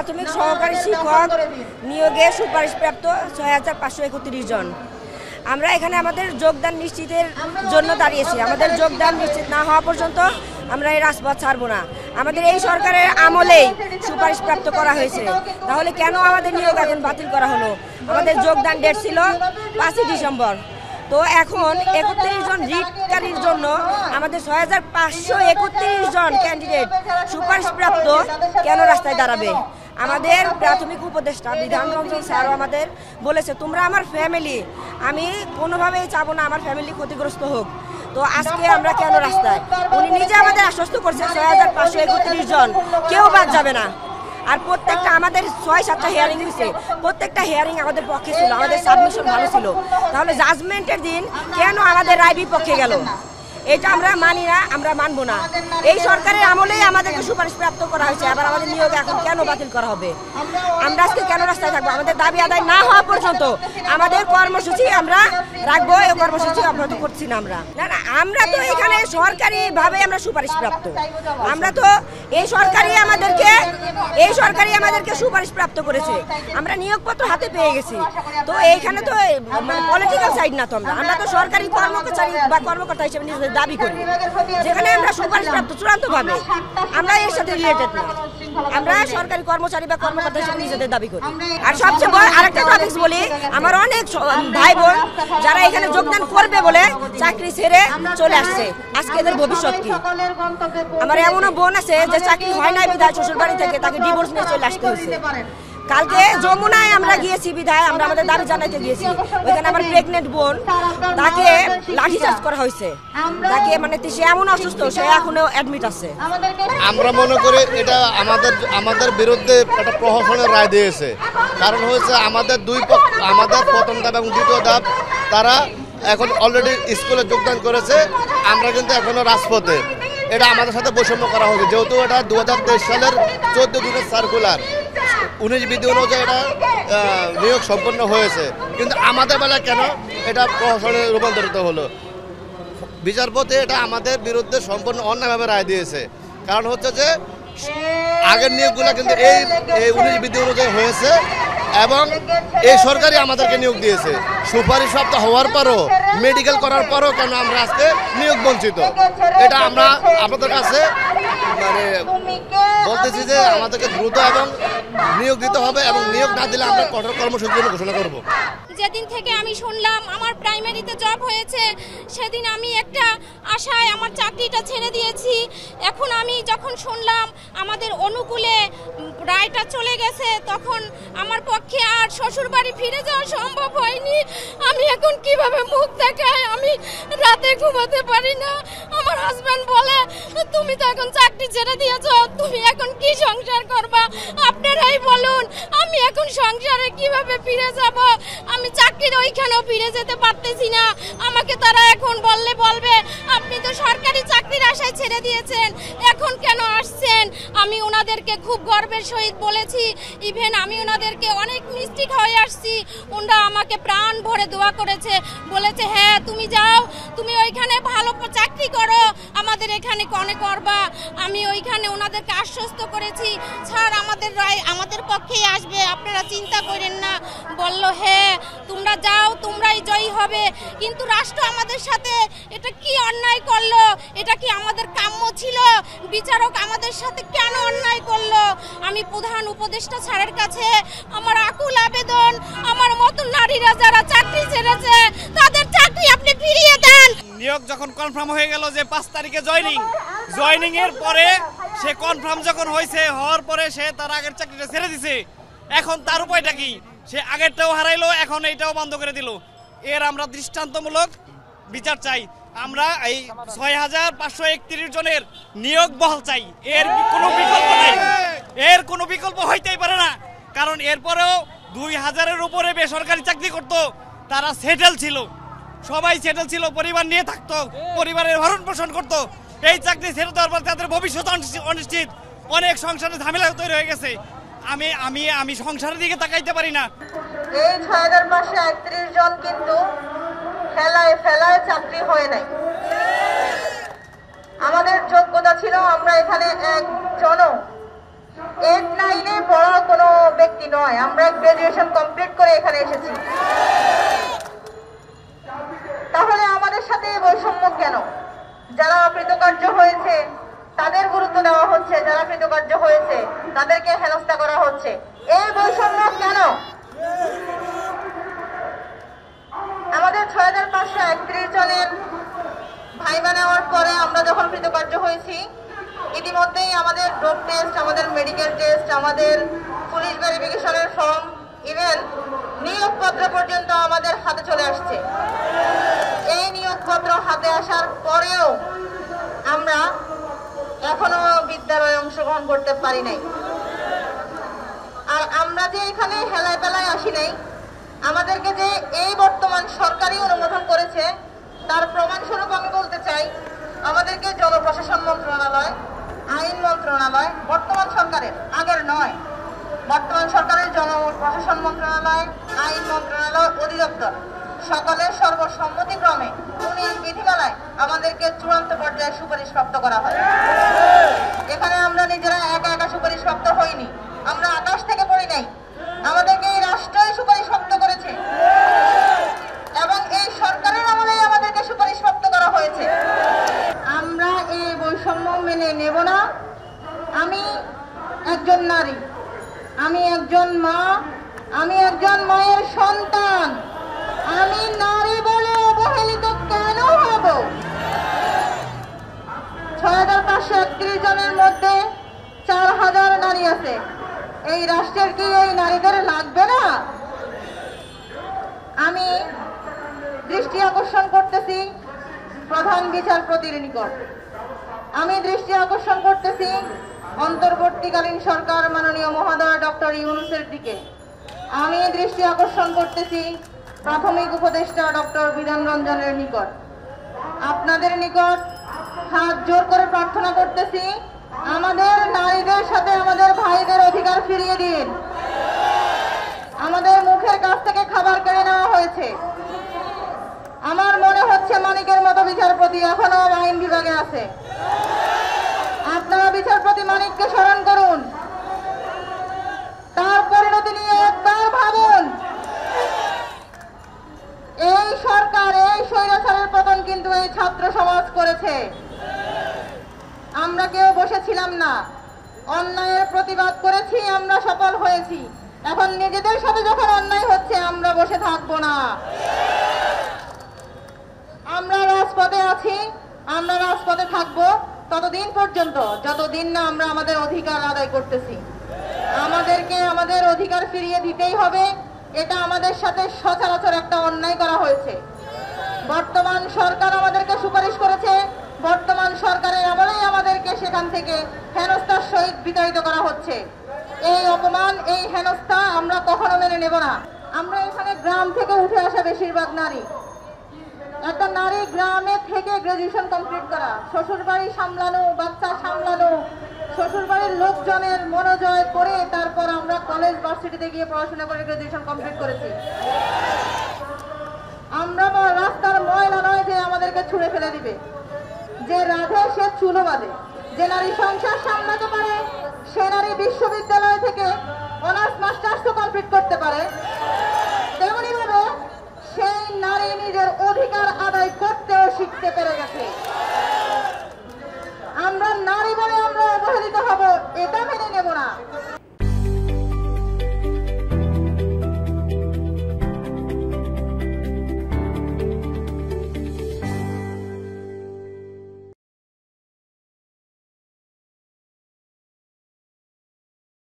প্রাথমিক সহকারী শিক্ষক নিয়োগে সুপারিশপ্রাপ্ত ৬,৫৩১ জন। আমরা এখানে আমাদের যোগদান নিশ্চিতের জন্য দাঁড়িয়েছি। আমাদের যোগদান নিশ্চিত না হওয়া পর্যন্ত আমরা এই রাজপথ ছাড়বো না। আমাদের এই সরকারের আমলেই সুপারিশপ্রাপ্ত করা হয়েছে, তাহলে কেন আমাদের নিয়োগ এখন বাতিল করা হলো? আমাদের যোগদান ডেট ছিল ৫ই ডিসেম্বর। তো এখন ৩১ জন রিটকারীর জন্য আমাদের ৬,৫৩১ জন ক্যান্ডিডেট সুপারিশপ্রাপ্ত কেন রাস্তায় দাঁড়াবে? আমাদের প্রাথমিক উপদেষ্টা বিধান রঞ্জন স্যারও আমাদের বলেছে, তোমরা আমার ফ্যামিলি, আমি কোনোভাবেই চাবো না আমার ফ্যামিলি ক্ষতিগ্রস্ত হোক। তো আজকে আমরা কেন রাস্তায়? উনি নিজে আমাদের আশ্বস্ত করছে ৬,৫৩১ জন কেউ বাদ যাবে না। আর প্রত্যেকটা আমাদের ৬-৭টা হিয়ারিং হয়েছে, প্রত্যেকটা হিয়ারিং আমাদের পক্ষে ছিল, আমাদের সাবমিশন ভালো ছিল। তাহলে জাজমেন্টের দিন কেন আমাদের রায় বিপক্ষে গেল? এটা আমরা মানি না, আমরা মানবো না। এই সরকারের আমলেই আমাদেরকে সুপারিশ প্রাপ্ত করা হয়েছে, আবার আমাদের নিয়োগ এখন কেন বাতিল করা হবে? আমরা আজকে কেন রাস্তায় থাকবো? আমাদের দাবি আদায় না হওয়া পর্যন্ত আমাদের কর্মসূচি আমরা রাখবো। এই কর্মসূচি অব্যাহত করছি না আমরা। না না, আমরা তো এখানে সরকারিভাবে আমরা সুপারিশ প্রাপ্ত। আমরা তো এই সরকারই আমাদেরকে সুপারিশ প্রাপ্ত করেছে। আমরা নিয়োগপত্র হাতে পেয়ে গেছি। তো এইখানে তো মানে পলিটিক্যাল সাইড না, তো আমরা তো সরকারি কর্মচারী বা কর্মকর্তা হিসেবে নিজেদের দাবি করি, যেখানে আমরা সুপারিশ প্রাপ্ত চূড়ান্তভাবে আমরা এর সাথে রিলেটেড না। আমরা সরকারি কর্মচারী বা কর্মকর্তা হিসেবে নিজেদের দাবি করি। আর সবচেয়ে বড় আরেকটা টপিক বলি, আমার অনেক ভাই বোন যারা এখানে যোগদান করবে বলে চাকরি ছেড়ে চলে আসছে, আজকে এদের ভবিষ্যৎ কি? আমার এমনও বোন আছে যে চাকরি হয় নাই বিধায় শ্বশুর বাড়ি থেকে তাকে ডিভোর্স নিয়ে চলে আসতে হয়েছে। কালকে যমুনায় আমরা গিয়েছি বিধায় আমরা আমাদের দাবি জানাইতে গিয়েছি, ওইখানে আমার প্রেগনেন্ট বোন, তাকে লাঠিচার্জ করা হয়েছে, তাকে মানে সে এমন অসুস্থ, সে এখনো অ্যাডমিট আছে। আমরা মনে করি এটা আমাদের বিরুদ্ধে একটা প্রহসনের রায় দিয়েছে। কারণ হয়েছে আমাদের দুই পক্ষ, আমাদের প্রথম ধাপ এবং দ্বিতীয় ধাপ তারা এখন অলরেডি স্কুলে যোগদান করেছে, আমরা কিন্তু এখনো রাজপথে। এটা আমাদের সাথে বৈষম্য করা হয়েছে, যেহেতু এটা ২০২৩ সালের 14 সার্কুলার 19 বিধি অনুযায়ী এটা নিয়োগ সম্পন্ন হয়েছে, কিন্তু আমাদের বেলায় কেন এটা প্রহসনে রূপান্তরিত হলো? বিচারপতি এটা আমাদের বিরুদ্ধে সম্পূর্ণ অন্যায়ভাবে রায় দিয়েছে। কারণ হচ্ছে যে আগের নিয়োগগুলো কিন্তু এই 19 বিধি অনুযায়ী হয়েছে এবং এই সরকারই আমাদেরকে নিয়োগ দিয়েছে। সুপারিশপ্রাপ্ত হওয়ার পরও, মেডিকেল করার পরও কেন আমরা আজকে নিয়োগ বঞ্চিত? এটা আমরা আপনাদের কাছে মানে বলতেছি যে আমাদেরকে দ্রুত এবং নিয়োগ দিতে হবে, এবং নিয়োগ না দিলে আমরা কঠোর কর্মসূচি ঘোষণা করব। যেদিন থেকে আমি শুনলাম আমার প্রাইমারিতে জব হয়েছে, সেদিন আমি একটা আশায় আমার চাকরিটা ছেড়ে দিয়েছি। এখন আমি যখন শুনলাম আমাদের অনুকূলে রায়টা চলে গেছে, তখন আমার পক্ষে আর শ্বশুর বাড়ি ফিরে যাওয়া সম্ভব হয়নি। আমি এখন কিভাবে মুখ দেখাই? আমি রাতে ঘুমাতে পারি না। আমার হাজব্যান্ড বলে, তুমি তো এখন চাকরি ছেড়ে দিয়েছ, তুমি এখন কি সংসার করবা? আপনারাই বলুন, আমি এখন সংসারে কিভাবে ফিরে যাব? আমি চাকরির ওইখানেও ফিরে যেতে পারতেছি না। আমাকে তারা এখন বলবে, আপনি তো সরকারি চাকরির আশায় ছেড়ে দিয়েছেন, এখন কেন আসছেন? আমি ওনাদেরকে খুব গর্বের সহিত বলেছি, ইভেন আমি ওনাদেরকে অনেক মিষ্টি খাওয়াই আসছি। ওনারা আমাকে প্রাণ ভরে দোয়া করেছে, বলেছে হ্যাঁ তুমি যাও, তুমি ওইখানে ভালো চাকরি করো, আমাদের এখানে কনে করবা। আমি ওইখানে ওনাদেরকে আশ্বস্ত করেছি, স্যার আমাদের রায় আমাদের পক্ষেই আসবে, আপনারা চিন্তা করেন না। বলল হ্যাঁ তোমরা যাও, তোমরাই জয়ী হবে। কিন্তু রাষ্ট্র আমাদের সাথে এটা কি অন্যায় করলো? এটা কি আমাদের কাম্য ছিল? বিচারক আমাদের সাথে কেন অন্যায় করলো? আমি প্রধান উপদেষ্টা স্যারের কাছে আমার আকুল আবেদন, আমার মতো নারীরা যারা চাকরি ছেড়েছে তাদের চাকরি আপনি ফিরিয়ে দেন। নিয়োগ যখন কনফার্ম হয়ে গেল যে 5 তারিখে জয়নিং এর পরে সে কনফার্ম যখন হওয়ার পরে সে তার আগের চাকরিটা ছেড়ে দিছে। এখন তার উপায়টা কি? সে আগেরটাও হারাইলো, এখন এইটাও বন্ধ করে দিল। এর আমরা দৃষ্টান্তমূলক বিচার চাই। আমরা এই ৬,৫৩১ জনের নিয়োগ বহাল চাই। এর কোনো বিকল্প নাই, এর কোনো বিকল্প হইতেই পারে না। কারণ এরপরেও ২,০০০-এর উপরে বেসরকারি চাকরি করত, তারা সেটেল ছিল, সবাই সেটেল ছিল, পরিবার নিয়ে থাকতো, পরিবারের ভরণ পোষণ করতো। এই চাকরি ছেড়ে দেওয়ার পর তাদের ভবিষ্যৎ অনিশ্চিত, অনেক সংসারে ঝামেলা তৈরি হয়ে গেছে। আমি সংসারের দিকে তাকাইতে পারি না। এই ৬,৫৩১ জন কিন্তু ফেলায় চাকরি হয় নাই। আমাদের যোগ্যতা ছিল, আমরা এখানে একজনও 8 লাইনে পড়ার কোনো নয়, আমরা গ্রাজুয়েশন কমপ্লিট করে এখানে এসেছি। তাহলে আমাদের সাথে এই বৈষম্য কেন? যারা অকৃতকার্য হয়েছে তাদের গুরুত্ব দেওয়া হচ্ছে, যারা কৃতকার্য হয়েছে তাদেরকে হেনস্থা করা হচ্ছে। এই বৈষম্য কেন? আমাদের 6531 জনের ভাইবা নেওয়ার পরে আমরা যখন কৃতকার্য হয়েছি, ইতিমধ্যেই আমাদের ড্রপ টেস্ট, আমাদের মেডিকেল টেস্ট, আমাদের পুলিশ ভেরিফিকেশনের ফর্ম, ইভেন নিয়োগপত্র পর্যন্ত আমাদের হাতে চলে আসছে। এই নিয়োগপত্র হাতে আসার পরেও আমরা এখনো বিদ্যালয়ে অংশগ্রহণ করতে পারি নাই। আর আমরা যে এখানে হেলায় পেলায় আসি নাই, আমাদেরকে যে এই বর্তমান সরকারি অনুমোদন করেছে তার প্রমাণস্বরূপ আমি বলতে চাই, আমাদেরকে জনপ্রশাসন মন্ত্রণালয়, আইন মন্ত্রণালয়, বর্তমান সরকারের, আগের নয়, বর্তমান সরকারের জনপ্রশাসন মন্ত্রণালয়, আইন মন্ত্রণালয়, অধিদপ্তর সকলের সর্বসম্মতিক্রমে 19 বিধিমালায় আমাদেরকে চূড়ান্ত পর্যায়ে সুপারিশপ্রাপ্ত করা হয়। এখানে আমরা নিজেরা একা একা সুপারিশপ্রাপ্ত হইনি, আমরা আকাশ থেকে পড়ি নাই, আমাদেরকে এই রাষ্ট্রই সুপারিশপ্রাপ্ত করেছে এবং এই সরকারের আমলেই আমাদেরকে সুপারিশপ্রাপ্ত করা হয়েছে। আমরা এই বৈষম্য মেনে নেব না। আমি একজন নারী, আমি একজন মা, আমি একজন মায়ের সন্তান। আমি নারী বলে অবহেলিত কেন হব? 6531 জনের মধ্যে 4000 নারী আছে। এই রাষ্ট্রের কি এই নারীদের লাগবে না? আমি দৃষ্টি আকর্ষণ করতেছি প্রধান বিচারপতির নিকট, আমি দৃষ্টি আকর্ষণ করতেছি অন্তর্বর্তীকালীন সরকার মাননীয় মহোদয় ডক্টর ইউনূসের দিকে, আমি দৃষ্টি আকর্ষণ করতেছি প্রাথমিক উপদেষ্টা ডক্টর বিধান রঞ্জনের নিকট, আপনাদের নিকট হাত জোর করে প্রার্থনা করতেছি, আমাদের নারীদের সাথে আমাদের ভাইদের অধিকার ফিরিয়ে দিন। আমাদের মুখের কাছ থেকে খাবার কেড়ে নেওয়া হয়েছে। আমার মনে হচ্ছে মানিকের মতো বিচারপতি এখনো আইন বিভাগে আছে। আপনারা বিচারপতি মানিককে স্মরণ করুন, তার পরিণতি নিয়ে একবার ভাবুন। এই সরকার, এই স্বৈরাচারের পতন কিন্তু এই ছাত্র সমাজ করেছে। আমরা কেউ বসেছিলাম না, অন্যায়ের প্রতিবাদ করেছি, আমরা সফল হয়েছি। এখন নিজেদের সাথে যখন অন্যায় হচ্ছে আমরা বসে থাকবো না। আমরা রাজপথে আছি, আমরা রাজপথে থাকবো ততদিন পর্যন্ত যতদিন না আমরা আমাদের অধিকার আদায় করতেছি। আমাদেরকে আমাদের অধিকার ফিরিয়ে দিতেই হবে। এটা আমাদের সাথে সচরাচর একটা অন্যায় করা হয়েছে। বর্তমান সরকার আমাদেরকে সুপারিশ করেছে, বর্তমান সরকারের আমলেই আমাদেরকে সেখান থেকে হেনস্থার সহিত বিতাড়িত করা হচ্ছে। এই অপমান, এই হেনস্থা আমরা কখনো মেনে নেব না। আমরা এখানে গ্রাম থেকে উঠে আসা বেশিরভাগ নারী। একটা নারী গ্রামে থেকে গ্রাজুয়েশন কমপ্লিট করা, শ্বশুর বাড়ি সামলানো, বাচ্চা সামলানো, শ্বশুর বাড়ির লোকজনের মনোজয় করে তারপর আমরা কলেজ ভার্সিটিতে গিয়ে পড়াশোনা করে গ্রাজুয়েশন কমপ্লিট করেছি। আমরা রাস্তার ময়লা নয় যে আমাদেরকে ছুঁড়ে ফেলে দিবে, যে রাধে সে চুলো বাঁধে। যে নারী সংসার সামলাতে পারে সে নারী বিশ্ববিদ্যালয় থেকে অনার্স মাস্টার্সও কমপ্লিট করতে পারে। তেমনি ভাবে সেই নারী নিজের অধিকার আদায় করতেও শিখতে পেরে গেছে। আমরা নারী বলে আমরা অবহেলিত হব এটা মেনে নেব না।